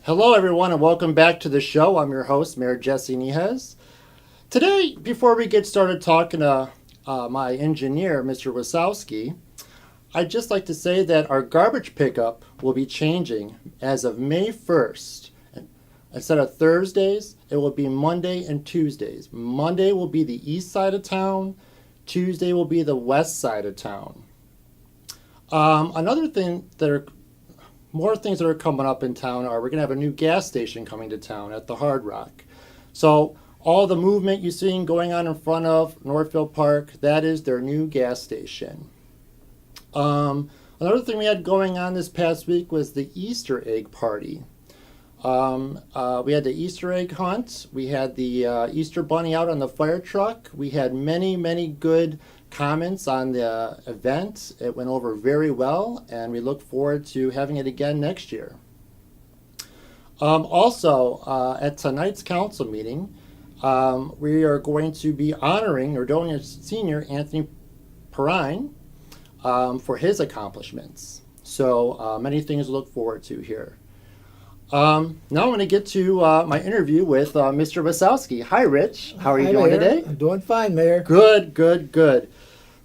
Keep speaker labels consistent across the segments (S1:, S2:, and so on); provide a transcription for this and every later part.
S1: Hello, everyone, and welcome back to the show. I'm your host, Mayor Jesse Nehez. Today, before we get started talking to my engineer, Mr. Wasosky, I'd just like to say that our garbage pickup will be changing as of May 1st. Instead of Thursdays, it will be Monday and Tuesdays. Monday will be the east side of town. Tuesday will be the west side of town. Another thing more things that are coming up in town are we're going to have a new gas station coming to town at the Hard Rock. So all the movement you're seeing going on in front of Northfield Park, that is their new gas station. Another thing we had going on this past week was the Easter egg party. We had the Easter egg hunt. We had the Easter bunny out on the fire truck. We had many good comments on the event. It went over very well, and we look forward to having it again next year. Also, at tonight's council meeting, we are going to be honoring Nordonia Senior Anthony Perrine for his accomplishments. So many things to look forward to here. Now I'm going to get to my interview with Mr. Wasosky. Hi, Rich. How are you doing
S2: Mayor.
S1: today?
S2: I'm doing fine, Mayor.
S1: Good.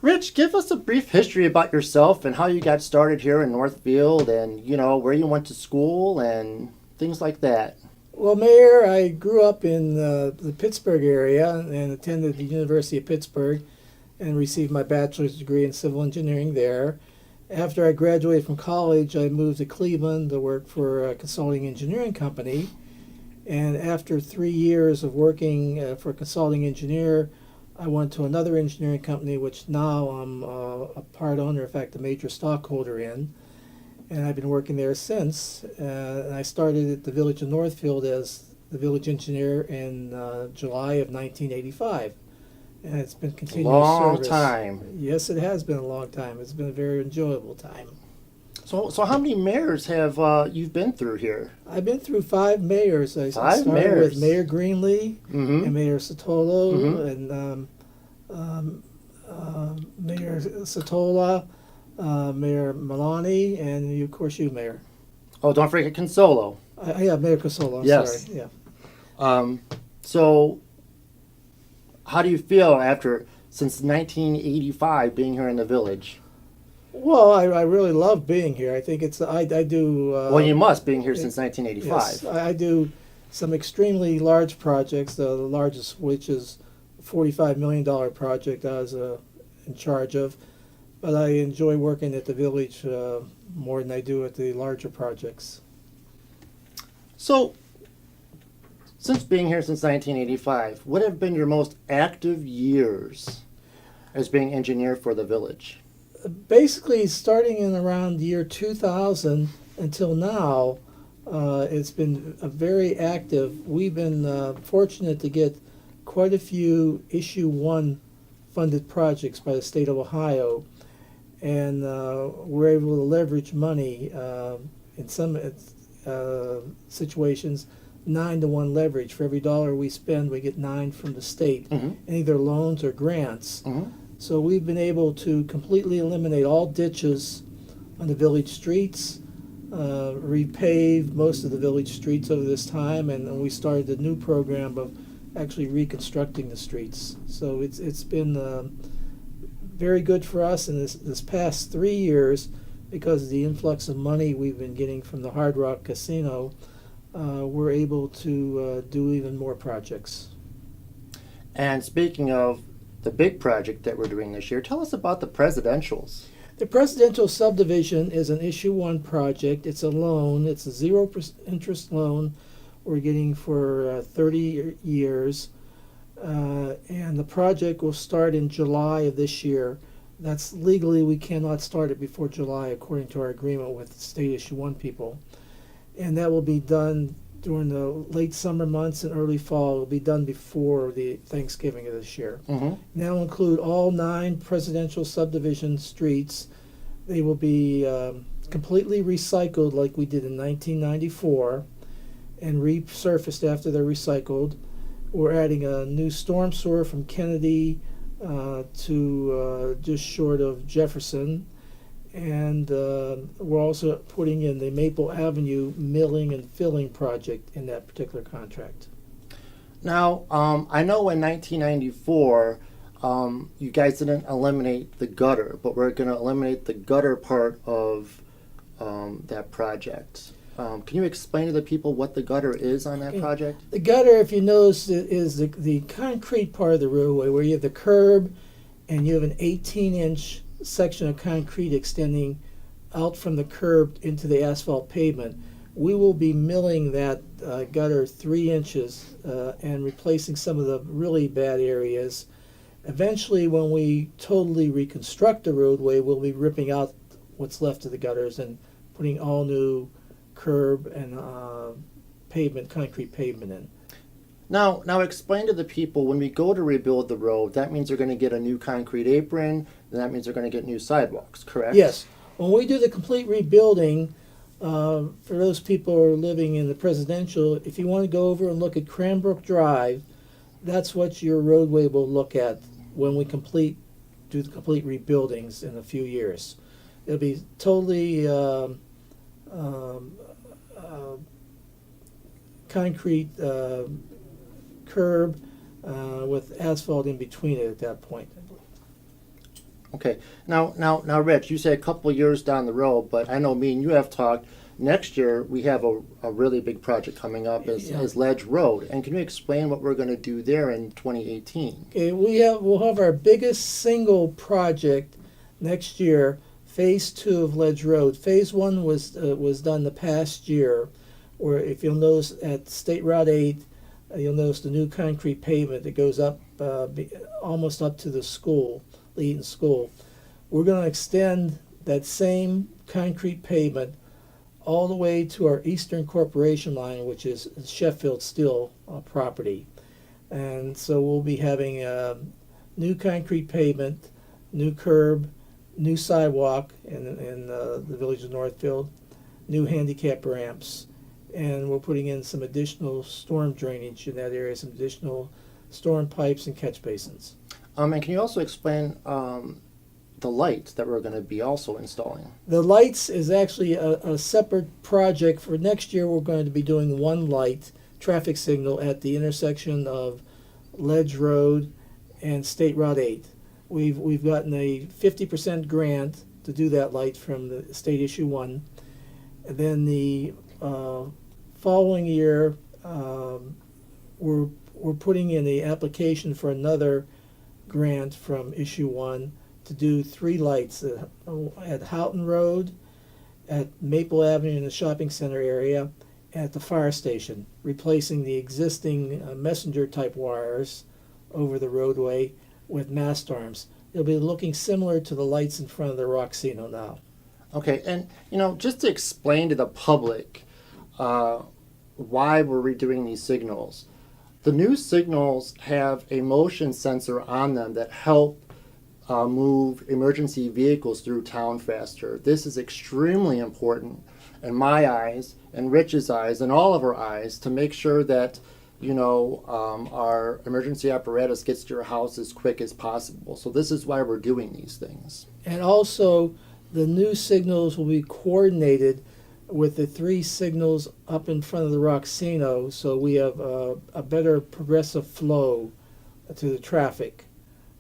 S1: Rich, give us a brief history about yourself and how you got started here in Northfield and, where you went to school and things like that.
S2: Well, Mayor, I grew up in the Pittsburgh area and attended the University of Pittsburgh and received my bachelor's degree in civil engineering there. After I graduated from college, I moved to Cleveland to work for a consulting engineering company. And after 3 years of working for a consulting engineer, I went to another engineering company, which now I'm a part owner, in fact, a major stockholder in. And I've been working there since. And I started at the village of Northfield as the village engineer in July of 1985. And it's been continuous
S1: Long
S2: service.
S1: time.
S2: Yes, it has been a long time. It's been a very enjoyable time.
S1: So how many mayors have you been through here?
S2: I've been through 5 mayors. I
S1: Five
S2: started
S1: mayors.
S2: with Mayor Greenlee
S1: Mm-hmm.
S2: and Mayor Sotolo
S1: Mhm.
S2: and Mayor Sotola, Mayor Milani, and of course you, Mayor.
S1: Oh, don't forget Consolo.
S2: Yeah, Mayor Casolo. I'm
S1: Yes.
S2: sorry. Yeah.
S1: So how do you feel since 1985 being here in the village?
S2: Well, I really love being here. I think I do.
S1: Well, you must, being here since 1985.
S2: Yes, I do some extremely large projects. The largest, which is a $45 million project, I was in charge of. But I enjoy working at the village more than I do at the larger projects.
S1: So, since being here since 1985, what have been your most active years as being engineer for the village?
S2: Basically, starting in around year 2000 until now, it's been very active. We've been fortunate to get quite a few Issue 1 funded projects by the state of Ohio, and we're able to leverage money in some situations, 9-to-1 leverage. For every dollar we spend, we get 9 from the state,
S1: Mm-hmm.
S2: in either loans or grants.
S1: Mm-hmm.
S2: So we've been able to completely eliminate all ditches on the village streets, repave most of the village streets over this time, and we started a new program of actually reconstructing the streets. So it's been very good for us in this past 3 years, because of the influx of money we've been getting from the Hard Rock Casino. We're able to do even more projects.
S1: And speaking of the big project that we're doing this year, tell us about the presidentials.
S2: The presidential subdivision is an Issue 1 project. It's a loan. It's a 0% interest loan we're getting for 30 years. And the project will start in July of this year. That's legally, we cannot start it before July, according to our agreement with the state Issue 1 people. And that will be done during the late summer months and early fall. It will be done before the Thanksgiving of this year.
S1: Mm-hmm.
S2: And that will include all 9 presidential subdivision streets. They will be completely recycled like we did in 1994 and resurfaced after they're recycled. We're adding a new storm sewer from Kennedy to just short of Jefferson. and we're also putting in the Maple Avenue milling and filling project in that particular contract.
S1: Now, I know in 1994, you guys didn't eliminate the gutter, but we're going to eliminate the gutter part of that project. Can you explain to the people what the gutter is on that project?
S2: The gutter, if you notice, is the concrete part of the roadway where you have the curb and you have an 18-inch section of concrete extending out from the curb into the asphalt pavement. We will be milling that gutter 3 inches and replacing some of the really bad areas. Eventually, when we totally reconstruct the roadway, we'll be ripping out what's left of the gutters and putting all new curb and pavement, concrete pavement in.
S1: Now explain to the people, when we go to rebuild the road, that means they're going to get a new concrete apron, and that means they're going to get new sidewalks, correct?
S2: Yes. When we do the complete rebuilding, for those people who are living in the presidential, if you want to go over and look at Cranbrook Drive, that's what your roadway will look at when we do the complete rebuildings in a few years. It'll be totally concrete curb with asphalt in between it at that point.
S1: Okay. Now, Rich, you say a couple of years down the road, but I know me and you have talked. Next year, we have a really big project coming up as Ledge Road. And can you explain what we're going to do there in 2018?
S2: Okay, we'll have our biggest single project next year, Phase 2 of Ledge Road. Phase 1 was done the past year, where if you'll notice at State Route 8, you'll notice the new concrete pavement that goes up almost up to the school, the Eaton School. We're going to extend that same concrete pavement all the way to our Eastern Corporation line, which is Sheffield Steel property. And so we'll be having new concrete pavement, new curb, new sidewalk in the village of Northfield, new handicap ramps, and we're putting in some additional storm drainage in that area, some additional storm pipes and catch basins.
S1: And can you also explain the lights that we're going to be also installing?
S2: The lights is actually a separate project. For next year, we're going to be doing one light traffic signal at the intersection of Ledge Road and State Route 8. We've gotten a 50% grant to do that light from the State Issue 1. And then the following year, we're putting in the application for another grant from Issue 1 to do 3 lights at Houghton Road, at Maple Avenue in the shopping center area, and at the fire station, replacing the existing messenger-type wires over the roadway with mast arms. It'll be looking similar to the lights in front of the Roxino now.
S1: Okay, and just to explain to the public why we're redoing these signals. The new signals have a motion sensor on them that help move emergency vehicles through town faster. This is extremely important in my eyes, and Rich's eyes, and all of our eyes, to make sure that our emergency apparatus gets to your house as quick as possible. So this is why we're doing these things.
S2: And also, the new signals will be coordinated with the 3 signals up in front of the Roxino, so we have a better progressive flow to the traffic.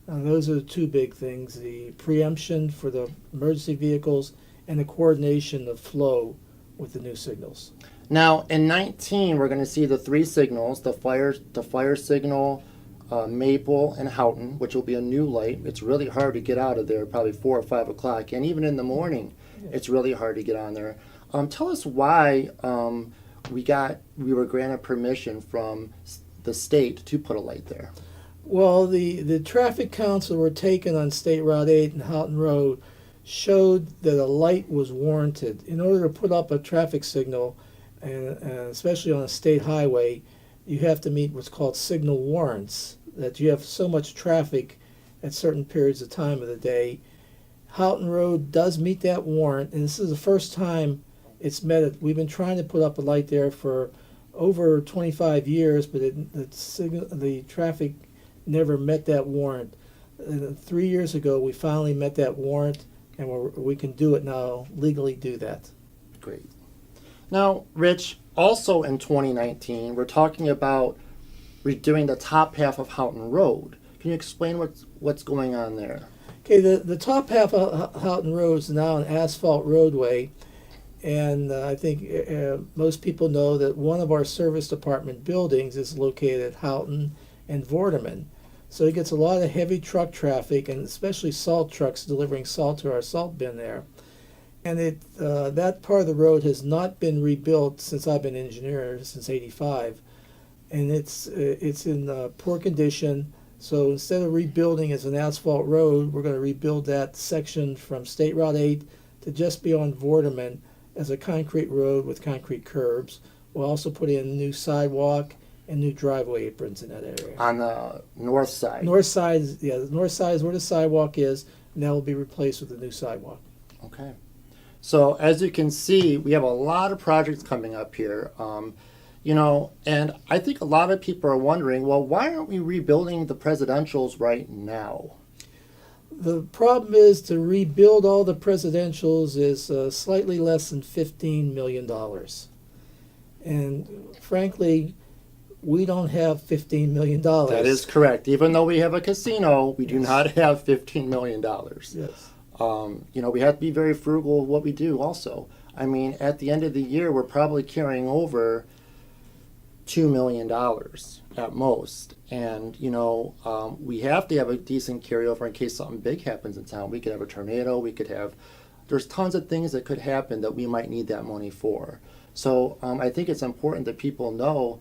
S2: And those are the 2 big things, the preemption for the emergency vehicles and the coordination of flow with the new signals.
S1: Now, in 19, we're going to see the 3 signals, the fire signal, Maple, and Houghton, which will be a new light. It's really hard to get out of there, probably 4 or 5 o'clock, and even in the morning, it's really hard to get on there. Tell us why we were granted permission from the state to put a light there.
S2: Well, the traffic counts that were taken on State Route 8 and Houghton Road showed that a light was warranted. In order to put up a traffic signal, and especially on a state highway, you have to meet what's called signal warrants, that you have so much traffic at certain periods of time of the day. Houghton Road does meet that warrant, and this is the first time it's met it. We've been trying to put up a light there for over 25 years, but the traffic never met that warrant. And 3 years ago, we finally met that warrant, and we can do it now, legally do that.
S1: Great. Now, Rich, also in 2019, we're talking about redoing the top half of Houghton Road. Can you explain what's going on there?
S2: Okay, the top half of Houghton Road is now an asphalt roadway, and I think most people know that one of our service department buildings is located at Houghton and Vorderman. So it gets a lot of heavy truck traffic, and especially salt trucks delivering salt to our salt bin there. And that part of the road has not been rebuilt since I've been engineer, since '85, and it's in poor condition. So instead of rebuilding as an asphalt road, we're going to rebuild that section from State Route 8 to just beyond Vorderman as a concrete road with concrete curbs. We'll also put in a new sidewalk and new driveway aprons in that area.
S1: On the north side?
S2: North side, the north side is where the sidewalk is, and that will be replaced with a new sidewalk.
S1: Okay. So as you can see, we have a lot of projects coming up here. And I think a lot of people are wondering, well, why aren't we rebuilding the presidentials right now?
S2: The problem is to rebuild all the presidentials is slightly less than $15 million. And frankly, we don't have $15 million.
S1: That is correct. Even though we have a casino, we do not have $15 million.
S2: Yes.
S1: We have to be very frugal with what we do also. I mean, at the end of the year, we're probably carrying over $2 million at most. And, we have to have a decent carryover in case something big happens in town. We could have a tornado. There's tons of things that could happen that we might need that money for. So I think it's important that people know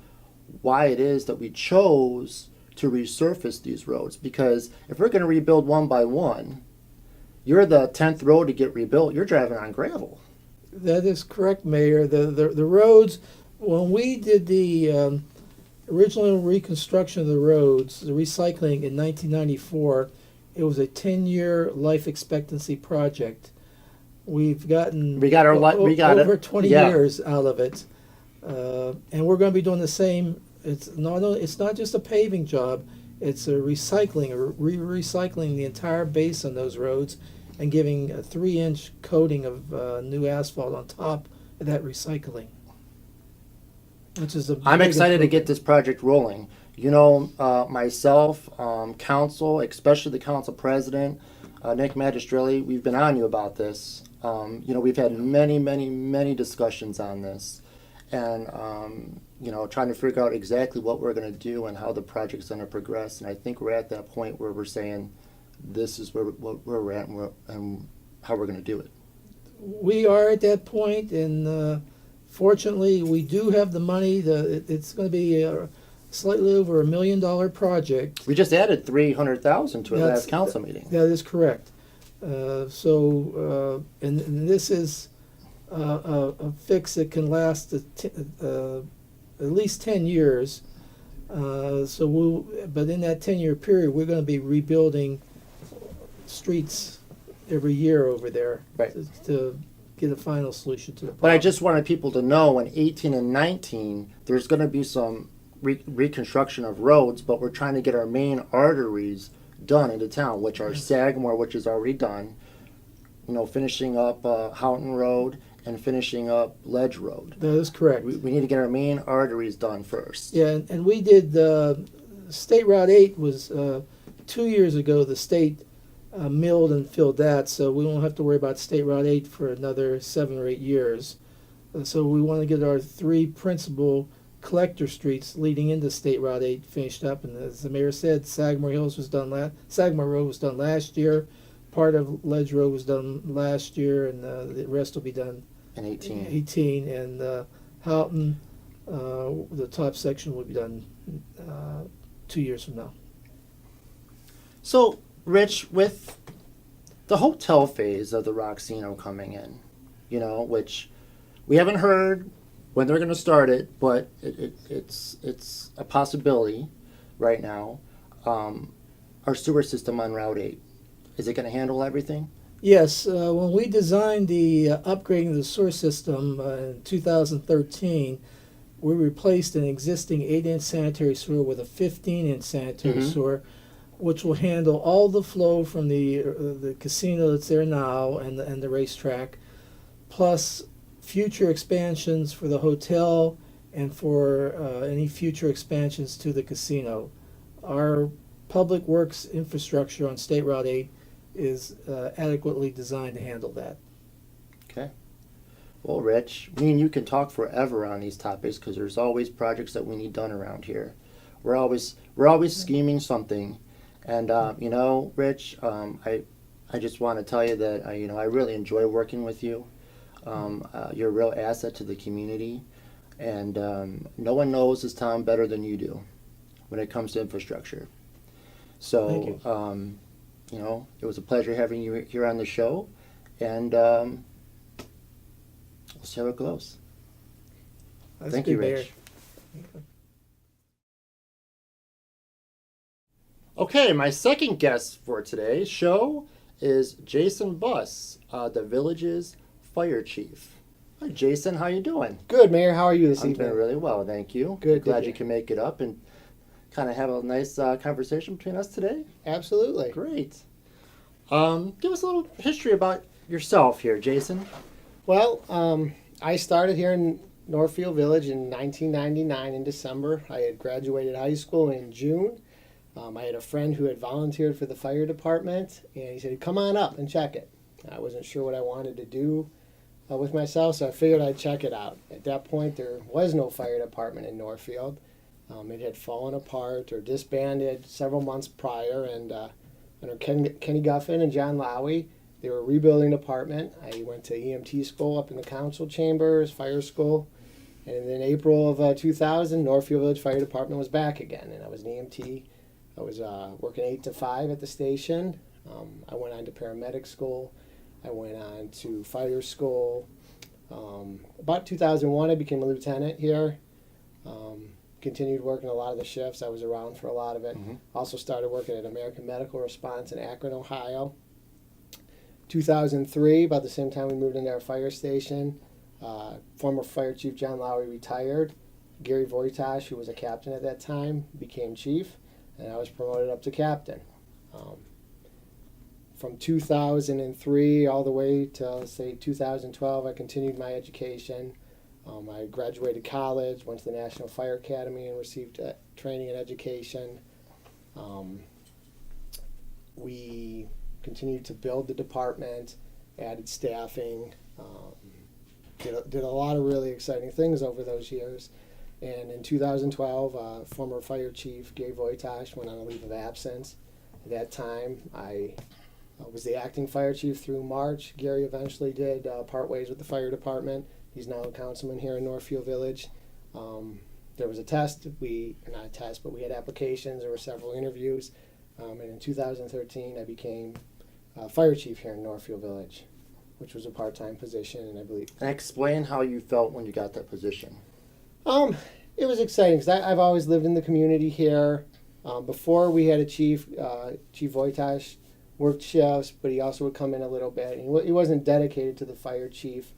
S1: why it is that we chose to resurface these roads. Because if we're going to rebuild one by one, you're the 10th road to get rebuilt. You're driving on gravel.
S2: That is correct, Mayor. The roads, when we did the original reconstruction of the roads, the recycling in 1994, it was a 10-year life expectancy project. We've gotten over 20 years out of it, and we're going to be doing the same. It's not just a paving job; it's a recycling the entire base on those roads, and giving a 3-inch coating of new asphalt on top of that recycling. Which is
S1: I'm excited to get this project rolling. Myself, council, especially the council president, Nick Magistrelli, we've been on you about this. We've had many, many, many discussions on this, and trying to figure out exactly what we're going to do and how the project's going to progress. And I think we're at that point where we're saying this is where we're at and how we're going to do it.
S2: We are at that point, and fortunately, we do have the money. It's going to be slightly over $1 million project.
S1: We just added $300,000 to it last council meeting.
S2: That is correct. And this is a fix that can last at least 10 years. But in that 10-year period, we're going to be rebuilding streets every year over there,
S1: right,
S2: to get a final solution to the problem.
S1: But I just wanted people to know in 18 and 19, there's going to be some reconstruction of roads, but we're trying to get our main arteries done into town, which are Sagamore, which is already done, finishing up Houghton Road and finishing up Ledge Road.
S2: That is correct.
S1: We need to get our main arteries done first.
S2: Yeah, and we did, State Route 8 was 2 years ago, the state milled and filled that, so we won't have to worry about State Route 8 for another 7 or 8 years. So we want to get our 3 principal collector streets leading into State Route 8 finished up, and as the mayor said, Sagamore Road was done last year. Part of Ledge Road was done last year, and the rest will be done
S1: in 18.
S2: 18, and Houghton, the top section will be done 2 years from now.
S1: So, Rich, with the hotel phase of the Roxino coming in, which we haven't heard when they're going to start it, but it's a possibility right now. Our sewer system on Route 8, is it going to handle everything?
S2: Yes, when we designed the upgrading of the sewer system in 2013, we replaced an existing 8-inch sanitary sewer with a 15-inch sanitary sewer. which will handle all the flow from the casino that's there now and the racetrack, plus future expansions for the hotel and for any future expansions to the casino. Our public works infrastructure on State Route 8 is adequately designed to handle that.
S1: Okay. Well, Rich, me and you can talk forever on these topics because there's always projects that we need done around here. We're always scheming something, and Rich, I just want to tell you that I really enjoy working with you. You're a real asset to the community, and no one knows this town better than you do when it comes to infrastructure. So,
S2: Thank you.
S1: It was a pleasure having you here on the show, and we'll see how it goes.
S2: That's
S1: Thank
S2: good,
S1: you,
S2: Mayor.
S1: Rich. Okay, my second guest for today's show is Jason Buss, the village's fire chief. Hi, Jason. How you doing?
S3: Good, Mayor. How are you this
S1: I'm
S3: evening?
S1: doing really well, thank you.
S3: Good,
S1: Glad
S3: good.
S1: you can make it up and kind of have a nice conversation between us today.
S3: Absolutely.
S1: Great. Give us a little history about yourself here, Jason.
S3: Well, I started here in Northfield Village in 1999 in December. I had graduated high school in June. I had a friend who had volunteered for the fire department, and he said, "Come on up and check it." I wasn't sure what I wanted to do with myself, so I figured I'd check it out. At that point, there was no fire department in Northfield. It had fallen apart or disbanded several months prior, and under Kenny Guffin and John Lowy, they were rebuilding the department. I went to EMT school up in the council chambers, fire school, and in April of 2000, Northfield Village Fire Department was back again, and I was an EMT. I was working 8 to 5 at the station. I went on to paramedic school. I went on to fire school. About 2001, I became a lieutenant here. Continued working a lot of the shifts. I was around for a lot of it.
S1: Mm-hmm.
S3: Also started working at American Medical Response in Akron, Ohio. 2003, about the same time we moved into our fire station, former fire chief John Lowy retired. Gary Voitash, who was a captain at that time, became chief, and I was promoted up to captain. From 2003 all the way to, say, 2012, I continued my education. I graduated college, went to the National Fire Academy and received training and education. We continued to build the department, added staffing, did a lot of really exciting things over those years. And in 2012, former fire chief Gary Voitash went on a leave of absence. At that time, I was the acting fire chief through March. Gary eventually did part ways with the fire department. He's now a councilman here in Northfield Village. There was a test, not a test, but we had applications. There were several interviews. And in 2013, I became fire chief here in Northfield Village, which was a part-time position, and I believe.
S1: And explain how you felt when you got that position.
S3: It was exciting because I've always lived in the community here. Before we had a chief, Chief Voitash worked shifts, but he also would come in a little bit. And he wasn't dedicated to the fire chief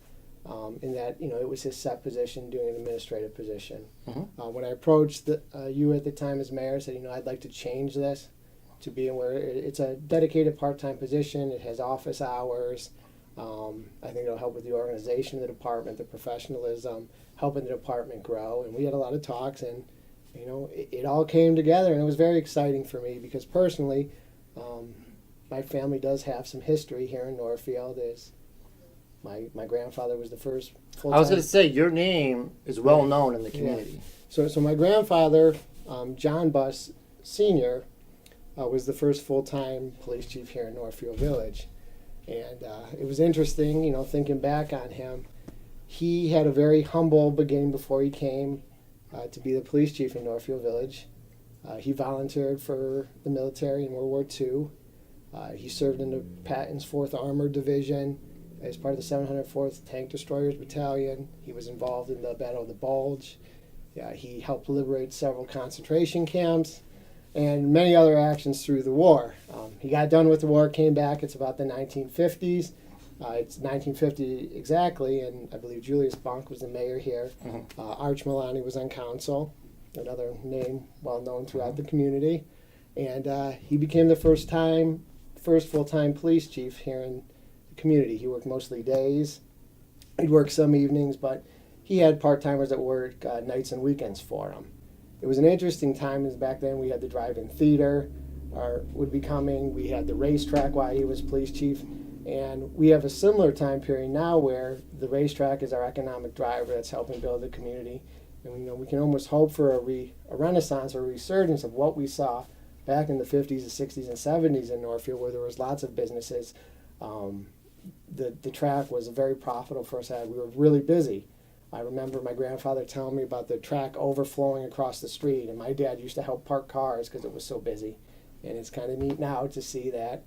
S3: in that, it was his set position doing an administrative position.
S1: Mm-hmm.
S3: When I approached you at the time as mayor, I said, I'd like to change this to be where it's a dedicated part-time position. It has office hours. I think it'll help with the organization of the department, the professionalism, helping the department grow. And we had a lot of talks, and it all came together, and it was very exciting for me because personally, my family does have some history here in Northfield. My grandfather was the first full-time.
S1: I was going to say, your name is well known in the community.
S3: So my grandfather, John Buss Sr., was the first full-time police chief here in Northfield Village. And it was interesting, thinking back on him. He had a very humble beginning before he came to be the police chief in Northfield Village. He volunteered for the military in World War II. He served in the Patton's 4th Armored Division as part of the 704th Tank Destroyers Battalion. He was involved in the Battle of the Bulge. He helped liberate several concentration camps and many other actions through the war. He got done with the war, came back. It's about the 1950s. It's 1950 exactly, and I believe Julius Bunk was the mayor here.
S1: Mm-hmm.
S3: Arch Milani was on council, another name well known throughout the community. And he became the first full-time police chief here in the community. He worked mostly days. He'd work some evenings, but he had part-timers that worked nights and weekends for him. It was an interesting time, because back then we had the drive-in theater would be coming. We had the racetrack while he was police chief. And we have a similar time period now where the racetrack is our economic driver that's helping build the community. And we can almost hope for a renaissance or a resurgence of what we saw back in the 50s and 60s and 70s in Northfield, where there was lots of businesses. The track was very profitable for us. We were really busy. I remember my grandfather telling me about the track overflowing across the street, and my dad used to help park cars because it was so busy. And it's kind of neat now to see that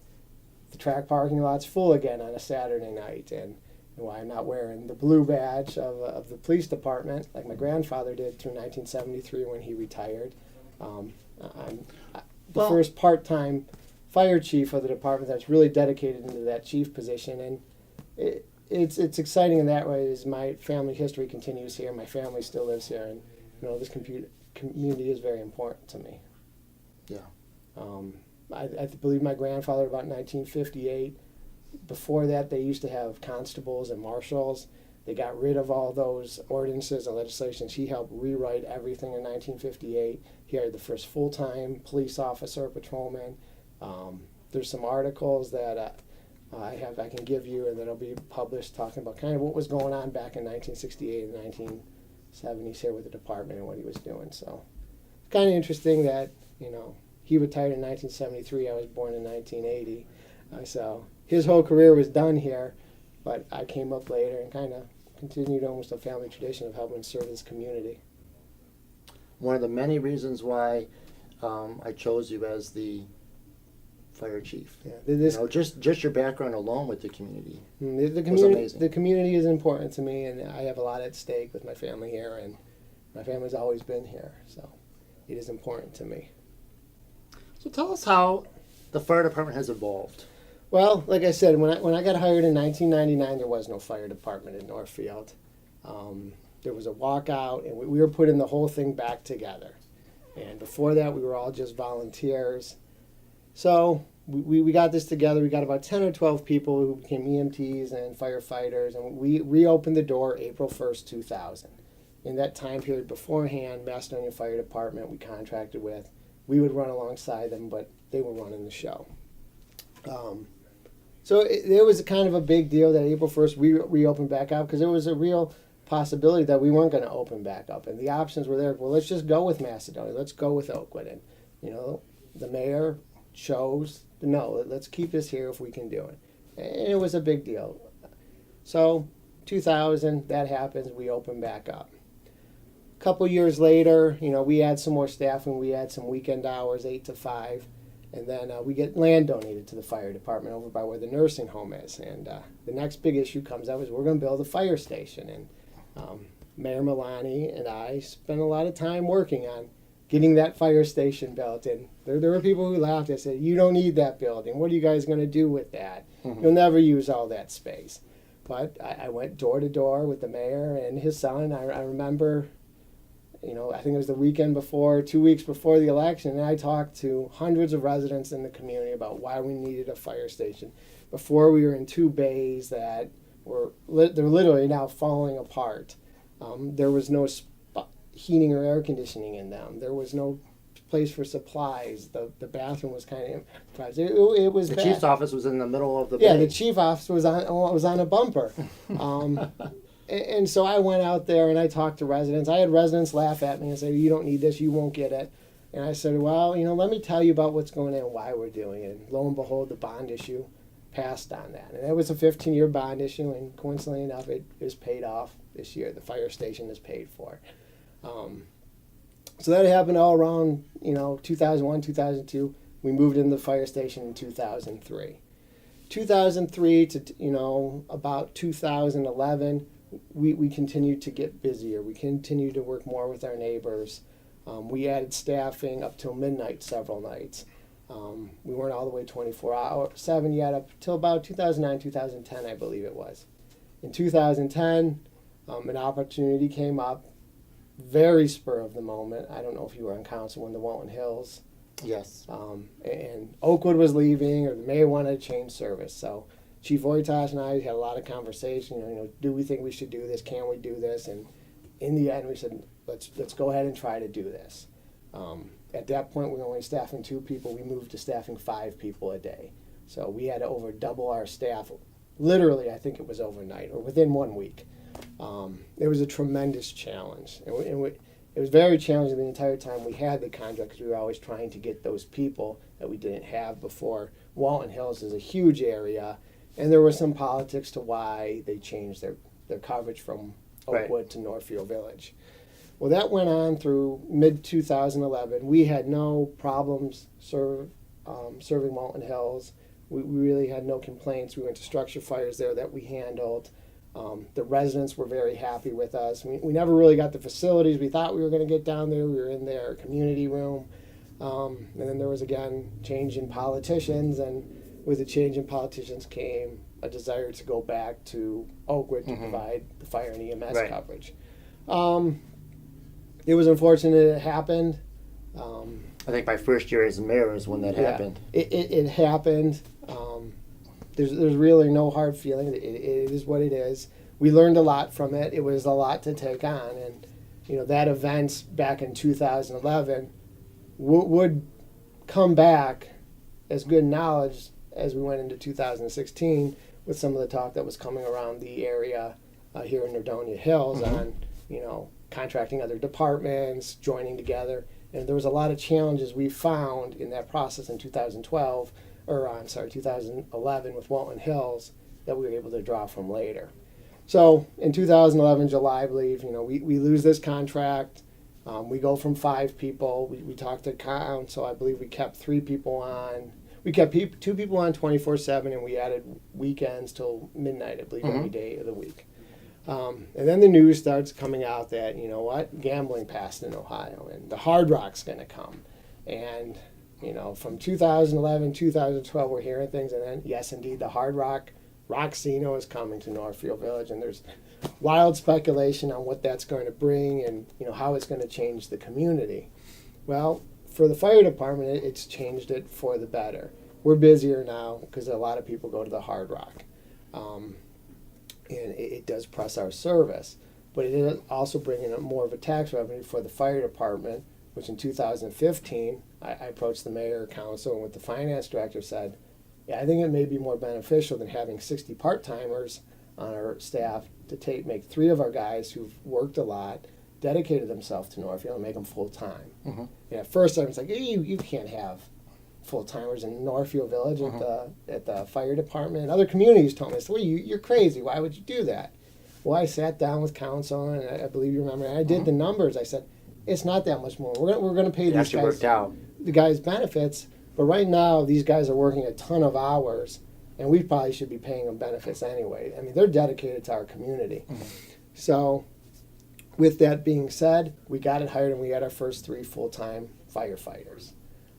S3: the track parking lot's full again on a Saturday night, and why I'm not wearing the blue badge of the police department like my grandfather did through 1973 when he retired. I'm the first part-time fire chief of the department that's really dedicated into that chief position, and it's exciting in that way. As my family history continues here, my family still lives here, and this community is very important to me.
S1: Yeah.
S3: I believe my grandfather, about 1958. Before that, they used to have constables and marshals. They got rid of all those ordinances and legislations. He helped rewrite everything in 1958. He hired the first full-time police officer, patrolman. There's some articles that I can give you, and that'll be published, talking about kind of what was going on back in 1968 and 1970s here with the department and what he was doing. So it's kind of interesting that he retired in 1973. I was born in 1980. So his whole career was done here, but I came up later and kind of continued almost a family tradition of helping serve this community.
S1: One of the many reasons why I chose you as the fire chief.
S3: Yeah,
S1: just your background alone with the community.
S3: The community,
S1: was amazing.
S3: The community is important to me, and I have a lot at stake with my family here, and my family's always been here, so it is important to me.
S1: So tell us how the fire department has evolved.
S3: Well, like I said, when I got hired in 1999, there was no fire department in Northfield. There was a walkout, and we were putting the whole thing back together. And before that, we were all just volunteers. So we got this together. We got about 10 or 12 people who became EMTs and firefighters, and we reopened the door April 1st, 2000. In that time period beforehand, Macedonia Fire Department we contracted with. We would run alongside them, but they were running the show. So it was kind of a big deal that April 1st we reopened back up, because there was a real possibility that we weren't going to open back up. And the options were there. Well, let's just go with Macedonia. Let's go with Oakwood. And, the mayor chose, no, let's keep this here if we can do it. And it was a big deal. So 2000, that happens. We open back up. A couple years later, we had some more staffing. We had some weekend hours, 8 to 5. And then we get land donated to the fire department over by where the nursing home is. And the next big issue comes up is we're going to build a fire station. And Mayor Milani and I spent a lot of time working on getting that fire station built. And there were people who laughed and said, "You don't need that building. What are you guys going to do with that?
S1: Mm-hmm.
S3: You'll never use all that space." But I went door to door with the mayor and his son. I remember, I think it was the weekend before, 2 weeks before the election, and I talked to hundreds of residents in the community about why we needed a fire station. Before, we were in 2 bays that they're literally now falling apart. There was no heating or air conditioning in them. There was no place for supplies. The bathroom was kind of improvised. It was
S1: The
S3: bad.
S1: chief's office was in the middle of the
S3: Yeah,
S1: bay.
S3: the chief office was on a bumper. And so I went out there and I talked to residents. I had residents laugh at me and say, "You don't need this, you won't get it." And I said, "Well, let me tell you about what's going on and why we're doing it." And lo and behold, the bond issue passed on that. And it was a 15-year bond issue, and coincidentally enough, it is paid off this year. The fire station is paid for. So that happened all around, 2001, 2002. We moved into the fire station in 2003. 2003 to, about 2011, we continued to get busier. We continued to work more with our neighbors. We added staffing up till midnight several nights. We weren't all the way 24/7 yet, up till about 2009, 2010, I believe it was. In 2010, an opportunity came up, very spur of the moment. I don't know if you were on council when the Walton Hills
S1: Yes.
S3: And Oakwood was leaving, or the mayor wanted to change service. So Chief Voitas and I had a lot of conversation. Do we think we should do this? Can we do this? And in the end, we said, let's go ahead and try to do this. At that point, we were only staffing 2 people. We moved to staffing 5 people a day. So we had to over double our staff. Literally, I think it was overnight or within 1 week. It was a tremendous challenge. It was very challenging the entire time we had the contract because we were always trying to get those people that we didn't have before. Walton Hills is a huge area, and there was some politics to why they changed their coverage from Oakwood to Northfield Village. Well, that went on through mid-2011. We had no problems serving Walton Hills. We really had no complaints. We went to structure fires there that we handled. The residents were very happy with us. We never really got the facilities we thought we were going to get down there. We were in their community room. And then there was, again, change in politicians. And with the change in politicians came a desire to go back to Oakwood to provide the fire and EMS coverage. It was unfortunate it happened.
S1: I think my first year as mayor is when that happened.
S3: It happened. There's really no hard feeling. It is what it is. We learned a lot from it. It was a lot to take on, and that event back in 2011 would come back as good knowledge as we went into 2016 with some of the talk that was coming around the area here in Nordonia Hills on contracting other departments, joining together, and there was a lot of challenges we found in that process in 2011 with Walton Hills that we were able to draw from later. So in 2011, July, I believe, we lose this contract. We go from 5 people. We talked to council. I believe we kept 3 people on. We kept 2 people on 24/7, and we added weekends till midnight, I believe, every day of the week. And then the news starts coming out that, gambling passed in Ohio, and the Hard Rock's going to come. And from 2011, 2012, we're hearing things, and then, yes, indeed, the Hard Rock Rocksino is coming to Northfield Village, and there's wild speculation on what that's going to bring and, how it's going to change the community. Well, for the fire department, it's changed it for the better. We're busier now because a lot of people go to the Hard Rock, and it does press our service, but it is also bringing up more of a tax revenue for the fire department, which in 2015, I approached the mayor, council, and with the finance director said, yeah, I think it may be more beneficial than having 60 part-timers on our staff to make 3 of our guys who've worked a lot, dedicated themselves to Northfield, and make them full-time. And at first I was like, hey, you can't have full-timers in Northfield Village at the fire department. Other communities told me, well, you're crazy. Why would you do that? Well, I sat down with council, and I believe you remember, and I did the numbers. I said, it's not that much more. We're going to pay these guys the guys' benefits, but right now these guys are working a ton of hours, and we probably should be paying them benefits anyway. I mean, they're dedicated to our community. So with that being said, we got it hired, and we had our first 3 full-time firefighters.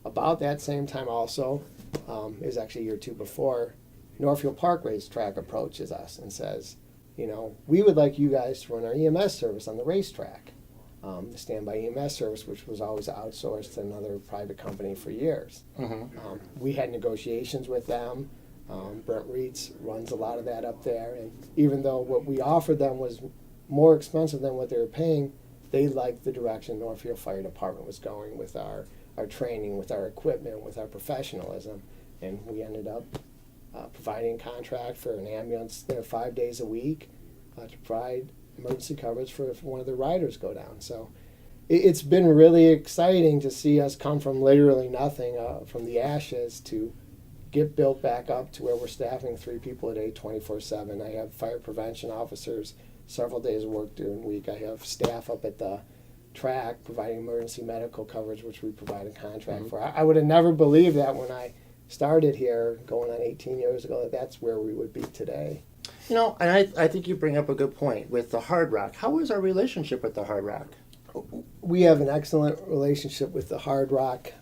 S3: About that same time also, it was actually a year or 2 before, Northfield Park Racetrack approaches us and says, we would like you guys to run our EMS service on the racetrack. The standby EMS service, which was always outsourced to another private company for years. We had negotiations with them. Brent Reitz runs a lot of that up there, and even though what we offered them was more expensive than what they were paying, they liked the direction Northfield Fire Department was going with our training, with our equipment, with our professionalism, and we ended up providing a contract for an ambulance there 5 days a week to provide emergency coverage for if one of the riders go down. So it's been really exciting to see us come from literally nothing, from the ashes, to get built back up to where we're staffing 3 people a day 24/7. I have fire prevention officers several days of work during the week. I have staff up at the track providing emergency medical coverage, which we provide a contract for. I would have never believed that when I started here going on 18 years ago, that that's where we would be today.
S1: And I think you bring up a good point with the Hard Rock. How is our relationship with the Hard Rock?
S3: We have an excellent relationship with the Hard Rock.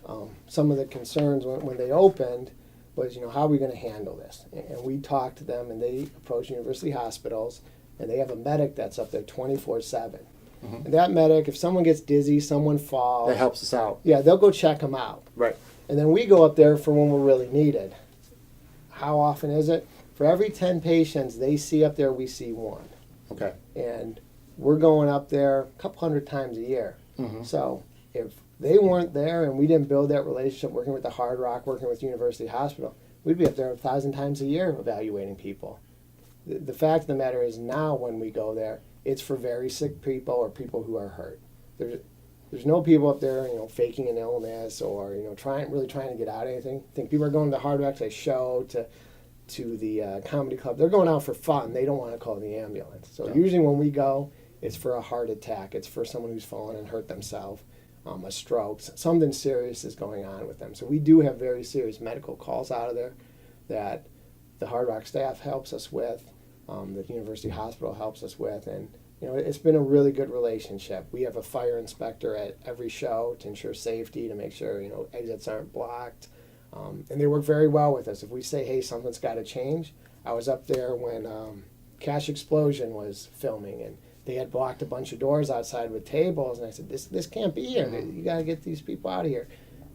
S3: Some of the concerns when they opened was, how are we going to handle this? And we talked to them, and they approached university hospitals, and they have a medic that's up there 24/7.
S1: Mhm.
S3: And that medic, if someone gets dizzy, someone falls,
S1: That helps us out.
S3: yeah, they'll go check them out.
S1: Right.
S3: And then we go up there for when we're really needed. How often is it? For every 10 patients they see up there, we see one.
S1: Okay.
S3: And we're going up there a couple hundred times a year.
S1: Mhm.
S3: So if they weren't there and we didn't build that relationship working with the Hard Rock, working with University Hospital, we'd be up there 1,000 times a year evaluating people. The fact of the matter is now when we go there, it's for very sick people or people who are hurt. There's no people up there, faking an illness or, really trying to get out of anything. I think people are going to the Hard Rock, to a show, to the comedy club. They're going out for fun. They don't want to call the ambulance. So
S1: Yeah.
S3: usually when we go, it's for a heart attack. It's for someone who's fallen and hurt themselves, a stroke. Something serious is going on with them. So we do have very serious medical calls out of there that the Hard Rock staff helps us with, the University Hospital helps us with, and it's been a really good relationship. We have a fire inspector at every show to ensure safety, to make sure exits aren't blocked, and they work very well with us. If we say, hey, something's got to change, I was up there when Cash Explosion was filming, and they had blocked a bunch of doors outside with tables, and I said, this can't be here. You got to get these people out of here.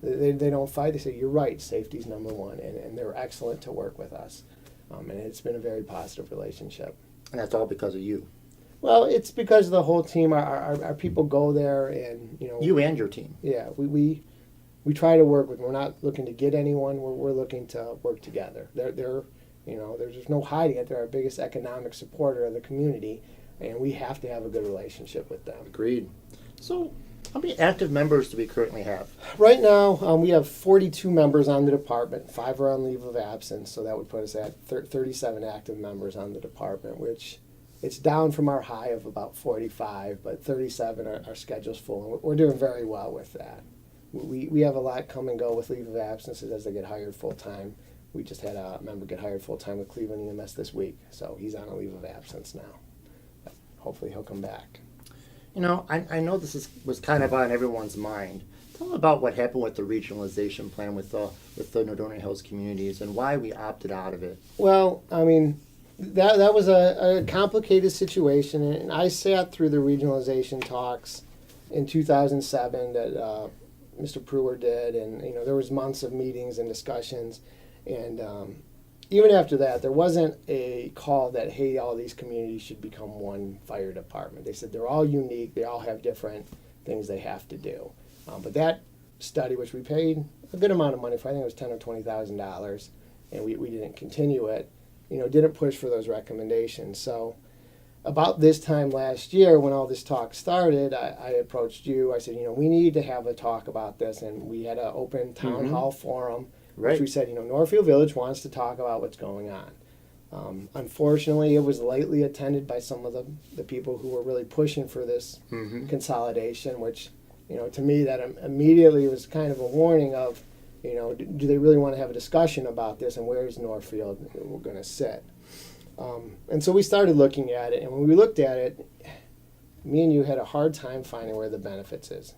S3: They don't fight. They say, you're right, safety's number one, and they're excellent to work with us. And it's been a very positive relationship.
S1: And that's all because of you.
S3: Well, it's because of the whole team. Our people go there, and
S1: You and your team.
S3: yeah, we try to work with them. We're not looking to get anyone. We're looking to work together. There's no hiding it. They're our biggest economic supporter of the community, and we have to have a good relationship with them.
S1: Agreed. So, how many active members do we currently have?
S3: Right now, we have 42 members on the department. 5 are on leave of absence, so that would put us at 37 active members on the department, which it's down from our high of about 45, but 37 our schedule's full, and we're doing very well with that. We have a lot come and go with leave of absences as they get hired full-time. We just had a member get hired full-time with Cleveland EMS this week, so he's on a leave of absence now. But hopefully he'll come back.
S1: I know this was kind of on everyone's mind. Tell me about what happened with the regionalization plan with the Northern Hills communities and why we opted out of it.
S3: Well, I mean, that was a complicated situation, and I sat through the regionalization talks in 2007 that Mr. Brewer did, and there was months of meetings and discussions, and even after that, there wasn't a call that, hey, all these communities should become one fire department. They said they're all unique, they all have different things they have to do. But that study, which we paid a good amount of money for, I think it was $10,000 or $20,000, and we didn't continue it, didn't push for those recommendations. So about this time last year, when all this talk started, I approached you. I said, we need to have a talk about this, and we had an open town hall forum.
S1: Right.
S3: Which we said, Northfield Village wants to talk about what's going on. Unfortunately, it was lightly attended by some of the people who were really pushing for this consolidation, which, to me, that immediately was kind of a warning of, do they really want to have a discussion about this, and where is Northfield going to sit? And so we started looking at it, and when we looked at it, me and you had a hard time finding where the benefits is.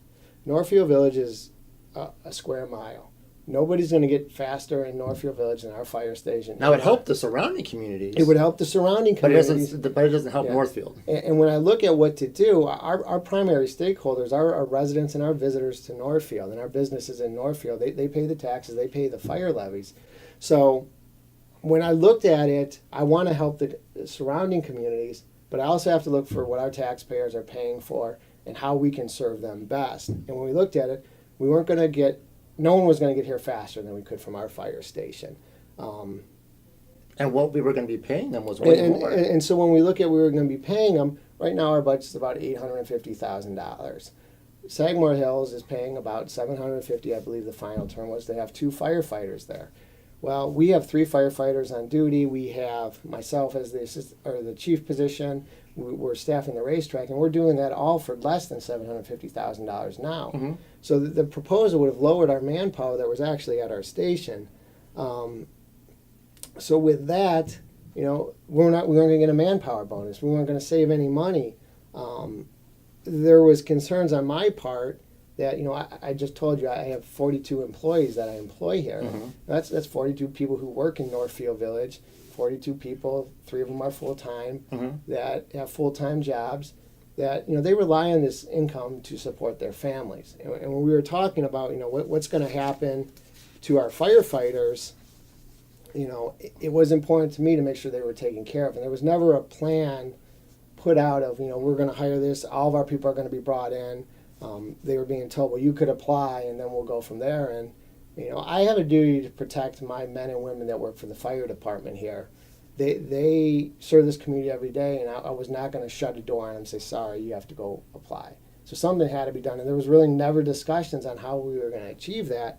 S3: Northfield Village is a square mile. Nobody's going to get faster in Northfield Village than our fire station.
S1: Now, it helped the surrounding communities.
S3: It would help the surrounding
S1: but it
S3: communities.
S1: doesn't help
S3: Yeah.
S1: Northfield.
S3: And when I look at what to do, our primary stakeholders are our residents and our visitors to Northfield, and our businesses in Northfield. They pay the taxes, they pay the fire levies. So when I looked at it, I want to help the surrounding communities, but I also have to look for what our taxpayers are paying for and how we can serve them best. And when we looked at it, we weren't going to get, no one was going to get here faster than we could from our fire station.
S1: And what we were going to be paying them was way more.
S3: And so when we look at what we were going to be paying them, right now our budget's about $850,000. Sagamore Hills is paying about $750,000, I believe the final term was, to have 2 firefighters there. Well, we have 3 firefighters on duty. We have myself as the chief position. We're staffing the racetrack, and we're doing that all for less than $750,000 now.
S1: Mm-hmm.
S3: So the proposal would have lowered our manpower that was actually at our station. So with that, we weren't going to get a manpower bonus. We weren't going to save any money. There was concerns on my part that, I just told you I have 42 employees that I employ here.
S1: Mm-hmm.
S3: That's 42 people who work in Northfield Village. 42 people, 3 of them are full-time,
S1: Mm-hmm.
S3: that have full-time jobs. that, they rely on this income to support their families. And when we were talking about, what's going to happen to our firefighters, it was important to me to make sure they were taken care of. And there was never a plan put out of, we're going to hire this, all of our people are going to be brought in. They were being told, well, you could apply and then we'll go from there. And, I have a duty to protect my men and women that work for the fire department here. They serve this community every day, and I was not going to shut a door on them and say, sorry, you have to go apply. So something had to be done, and there was really never discussions on how we were going to achieve that.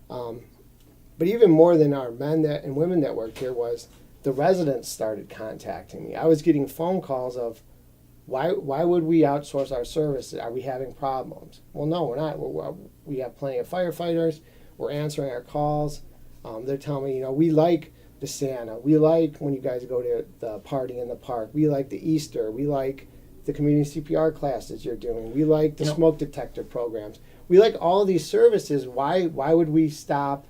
S3: But even more than our men and women that worked here was the residents started contacting me. I was getting phone calls of, why would we outsource our services? Are we having problems? Well, no, we're not. We have plenty of firefighters. We're answering our calls. They're telling me, we like the Santa. We like when you guys go to the party in the park. We like the Easter. We like the community CPR classes you're doing. We like the smoke detector programs. We like all these services. Why would we stop?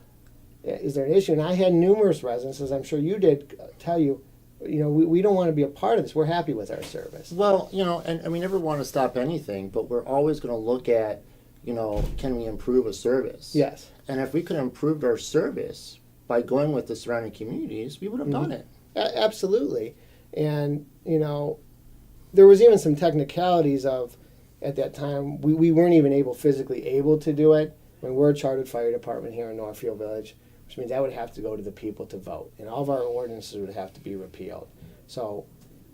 S3: Is there an issue? And I had numerous residents, as I'm sure you did, tell you, we don't want to be a part of this. We're happy with our service.
S1: Well, and we never want to stop anything, but we're always going to look at, can we improve a service?
S3: Yes.
S1: And if we could improve our service by going with the surrounding communities, we would have done it.
S3: Absolutely. And, there was even some technicalities of, at that time, we weren't even physically able to do it. I mean, we're a chartered fire department here in Northfield Village, which means that would have to go to the people to vote. And all of our ordinances would have to be repealed. So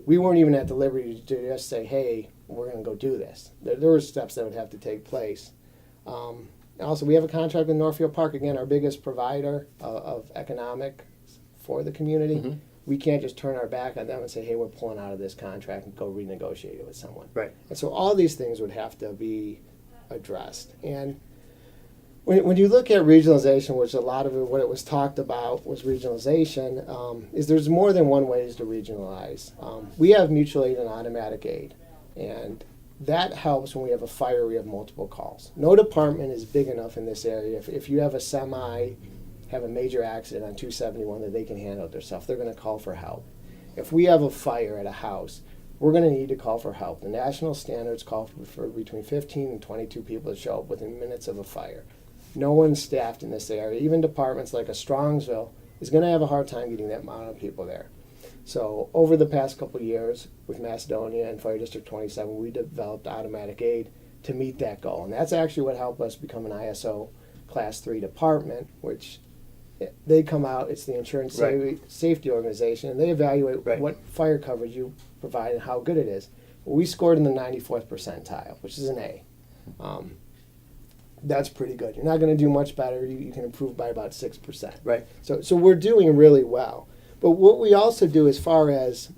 S3: we weren't even at the liberty to just say, hey, we're going to go do this. There were steps that would have to take place. Also, we have a contract with Northfield Park, again, our biggest provider of economic for the community. Mm-hmm. We can't just turn our back on them and say, hey, we're pulling out of this contract and go renegotiate it with someone.
S1: Right.
S3: And so all these things would have to be addressed. And when you look at regionalization, which a lot of it, what it was talked about was regionalization, is there's more than one ways to regionalize. We have mutual aid and automatic aid. And that helps when we have a fire, we have multiple calls. No department is big enough in this area. If you have a semi, have a major accident on 271 that they can handle it themselves, they're going to call for help. If we have a fire at a house, we're going to need to call for help. The national standards call for between 15 and 22 people to show up within minutes of a fire. No one's staffed in this area. Even departments like a Strongsville is going to have a hard time getting that amount of people there. So over the past couple of years with Macedonia and Fire District 27, we developed automatic aid to meet that goal. And that's actually what helped us become an ISO Class 3 department, which they come out, it's the insurance safety organization, and they evaluate what fire coverage you provide and how good it is. We scored in the 94th percentile, which is an A. That's pretty good. You're not going to do much better. You can improve by about 6%.
S1: Right.
S3: So we're doing really well. But what we also do as far as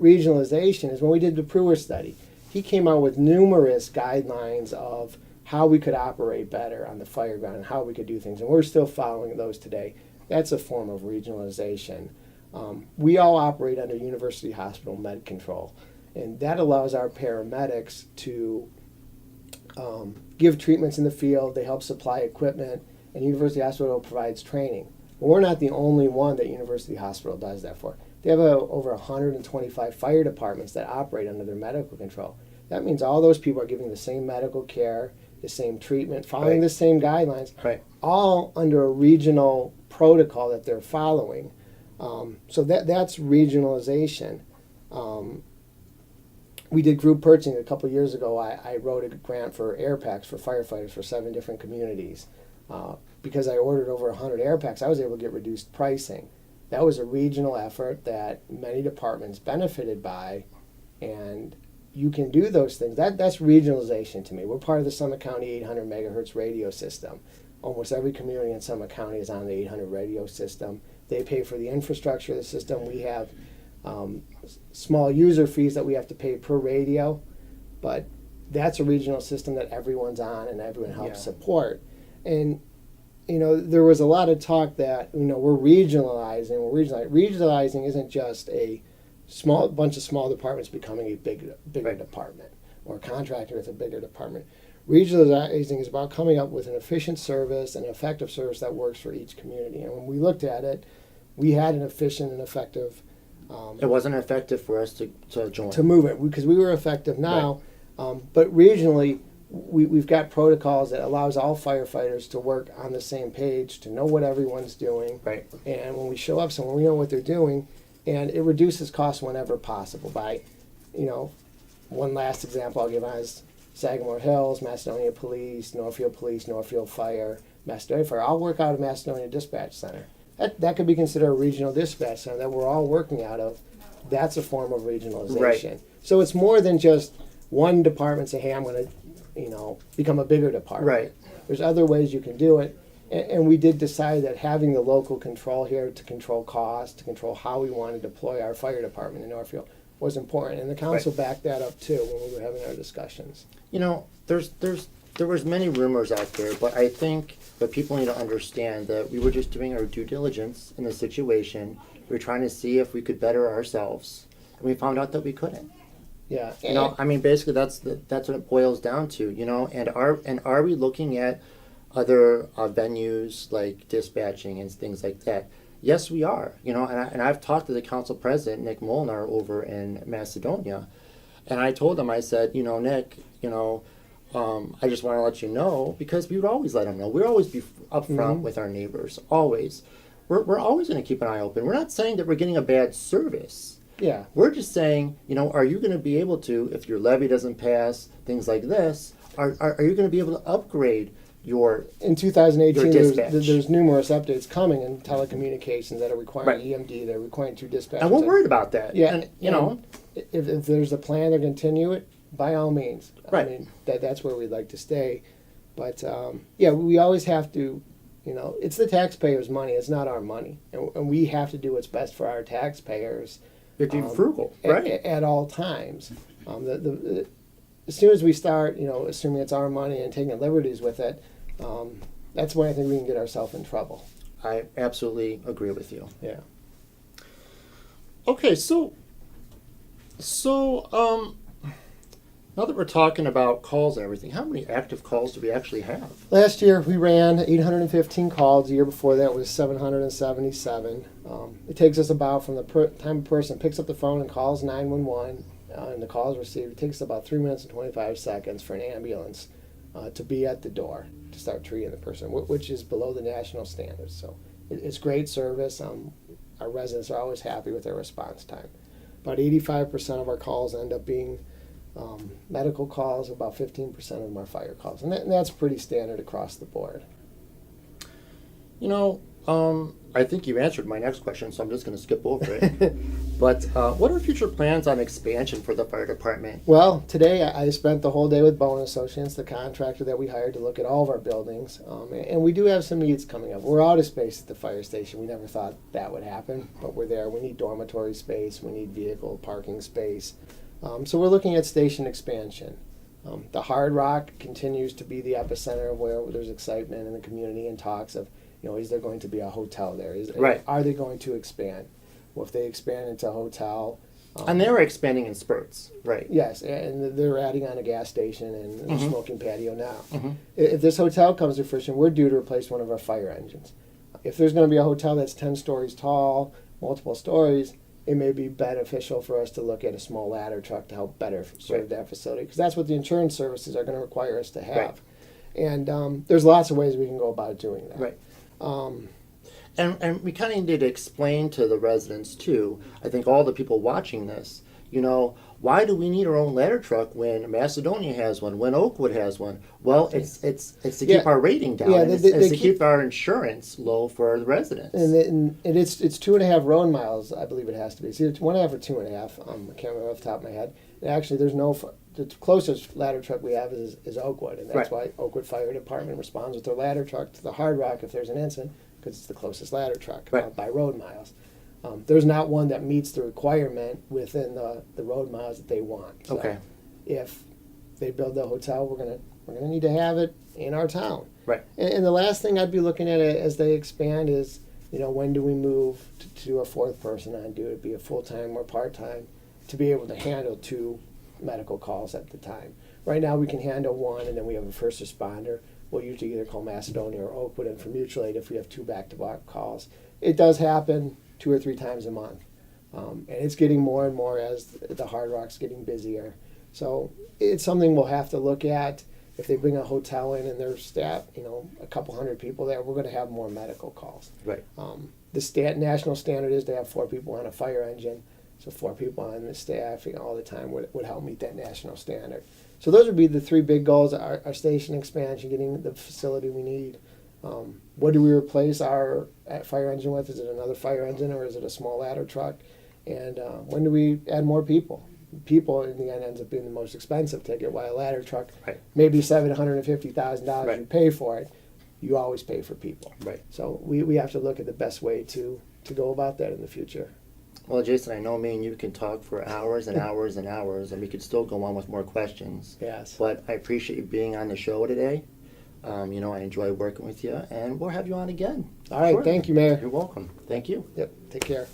S3: regionalization is when we did the Brewer study, he came out with numerous guidelines of how we could operate better on the fire ground and how we could do things. And we're still following those today. That's a form of regionalization. We all operate under University Hospital Med Control. And that allows our paramedics to give treatments in the field. They help supply equipment. And University Hospital provides training. But we're not the only one that University Hospital does that for. They have over 125 fire departments that operate under their medical control. That means all those people are giving the same medical care, the same treatment, following the same guidelines, all under a regional protocol that they're following. So that's regionalization. We did group purchasing a couple of years ago. I wrote a grant for air packs for firefighters for 7 different communities. Because I ordered over 100 air packs, I was able to get reduced pricing. That was a regional effort that many departments benefited by, and you can do those things. That's regionalization to me. We're part of the Summit County 800 megahertz radio system. Almost every community in Summit County is on the 800 radio system. They pay for the infrastructure of the system. We have small user fees that we have to pay per radio, but that's a regional system that everyone's on and everyone helps support. And there was a lot of talk that we're regionalizing. Regionalizing isn't just a bunch of small departments becoming a bigger department or contracting with a bigger department. Regionalizing is about coming up with an efficient service and an effective service that works for each community. And when we looked at it, we had an efficient and effective.
S1: It wasn't effective for us to join.
S3: To move it because we were effective now. But regionally, we've got protocols that allows all firefighters to work on the same page, to know what everyone's doing.
S1: Right.
S3: And when we show up somewhere, we know what they're doing, and it reduces costs whenever possible by, one last example I'll give on is Sagamore Hills, Macedonia Police, Northfield Fire, Macedonia Fire. I'll work out of Macedonia Dispatch Center. That could be considered a regional dispatch center that we're all working out of. That's a form of regionalization.
S1: Right.
S3: So it's more than just one department say, hey, I'm going to, become a bigger department.
S1: Right.
S3: There's other ways you can do it. And we did decide that having the local control here to control costs, to control how we want to deploy our fire department in Northfield was important. And the council backed that up too when we were having our discussions.
S1: There was many rumors out there, but I think that people need to understand that we were just doing our due diligence in the situation. We were trying to see if we could better ourselves, and we found out that we couldn't.
S3: Yeah.
S1: Basically that's what it boils down to. And are we looking at other venues like dispatching and things like that? Yes, we are. And I've talked to the council president, Nick Molnar, over in Macedonia, and I told him, I said, Nick, I just want to let you know, because we would always let them know. We'd always be upfront with our neighbors, always. We're always going to keep an eye open. We're not saying that we're getting a bad service.
S3: Yeah.
S1: We're just saying, are you going to be able to, if your levy doesn't pass, things like this, are you going to be able to upgrade your
S3: In 2018,
S1: dispatch?
S3: there's numerous updates coming in telecommunications that are requiring
S1: Right.
S3: EMD, they're requiring 2 dispatchers.
S1: And we're worried about that.
S3: Yeah,
S1: And,
S3: if there's a plan to continue it, by all means.
S1: Right.
S3: I mean, that's where we'd like to stay. But, we always have to, it's the taxpayers' money. It's not our money. And we have to do what's best for our taxpayers.
S1: it'd be frugal, right?
S3: At all times. As soon as we start, assuming it's our money and taking liberties with it, that's when I think we can get ourselves in trouble.
S1: I absolutely agree with you.
S3: Yeah.
S1: Okay, so now that we're talking about calls and everything, how many active calls do we actually have?
S3: Last year we ran 815 calls. The year before that was 777. It takes us about, from the time a person picks up the phone and calls 911 and the call is received, it takes us about 3 minutes and 25 seconds for an ambulance to be at the door to start treating the person, which is below the national standards. So it's great service. Our residents are always happy with their response time. About 85% of our calls end up being medical calls. About 15% of them are fire calls, and that's pretty standard across the board.
S1: I think you answered my next question, so I'm just going to skip over it. But what are future plans on expansion for the fire department?
S3: Well, today I spent the whole day with Bowen Associates, the contractor that we hired to look at all of our buildings, and we do have some needs coming up. We're out of space at the fire station. We never thought that would happen, but we're there. We need dormitory space. We need vehicle parking space. So we're looking at station expansion. The Hard Rock continues to be the epicenter of where there's excitement in the community and talks of, is there going to be a hotel there?
S1: Right.
S3: Are they going to expand? Well, if they expand into a hotel.
S1: And they were expanding in spurts, right?
S3: Yes, and they're adding on a gas station and a smoking patio now.
S1: Mm-hmm.
S3: If this hotel comes to fruition, we're due to replace one of our fire engines. If there's going to be a hotel that's 10 stories tall, multiple stories, it may be beneficial for us to look at a small ladder truck to help better serve that facility, because that's what the insurance services are going to require us to have.
S1: Right.
S3: And there's lots of ways we can go about doing that.
S1: Right. And we kind of need to explain to the residents too, I think all the people watching this, why do we need our own ladder truck when Macedonia has one, when Oakwood has one? Well, it's to keep our rating down, and it's to keep our insurance low for the residents.
S3: And it's 2.5 road miles, I believe it has to be. It's either 1.5 or 2.5. I can't remember off the top of my head. And actually, the closest ladder truck we have is Oakwood, and that's why Oakwood Fire Department responds with their ladder truck to the Hard Rock if there's an incident, because it's the closest ladder truck by road miles. There's not one that meets the requirement within the road miles that they want. So
S1: Okay.
S3: if they build the hotel, we're gonna need to have it in our town.
S1: Right.
S3: And the last thing I'd be looking at as they expand is, when do we move to a fourth person on duty, be a full-time or part-time, to be able to handle 2 medical calls at the time. Right now we can handle 1, and then we have a first responder. We'll usually either call Macedonia or Oakwood, and for mutual aid if we have 2 back-to-back calls. It does happen 2 or 3 times a month. And it's getting more and more as the Hard Rock's getting busier. So it's something we'll have to look at. If they bring a hotel in and their staff, a couple hundred people there, we're going to have more medical calls.
S1: Right.
S3: The national standard is to have 4 people on a fire engine. So 4 people on the staff, all the time would help meet that national standard. So those would be the 3 big goals: our station expansion, getting the facility we need. What do we replace our fire engine with? Is it another fire engine or is it a small ladder truck? And when do we add more people? People in the end ends up being the most expensive ticket. While a ladder truck,
S1: Right.
S3: maybe $750,000
S1: Right.
S3: you pay for it, you always pay for people.
S1: Right.
S3: So we have to look at the best way to go about that in the future.
S1: Well, Jason, I know me and you can talk for hours and hours and hours, and we could still go on with more questions.
S3: Yes.
S1: But I appreciate you being on the show today. I enjoy working with you, and we'll have you on again.
S3: All right.
S1: Sure.
S3: Thank you, Mayor.
S1: You're welcome. Thank you.
S3: Yep. Take care.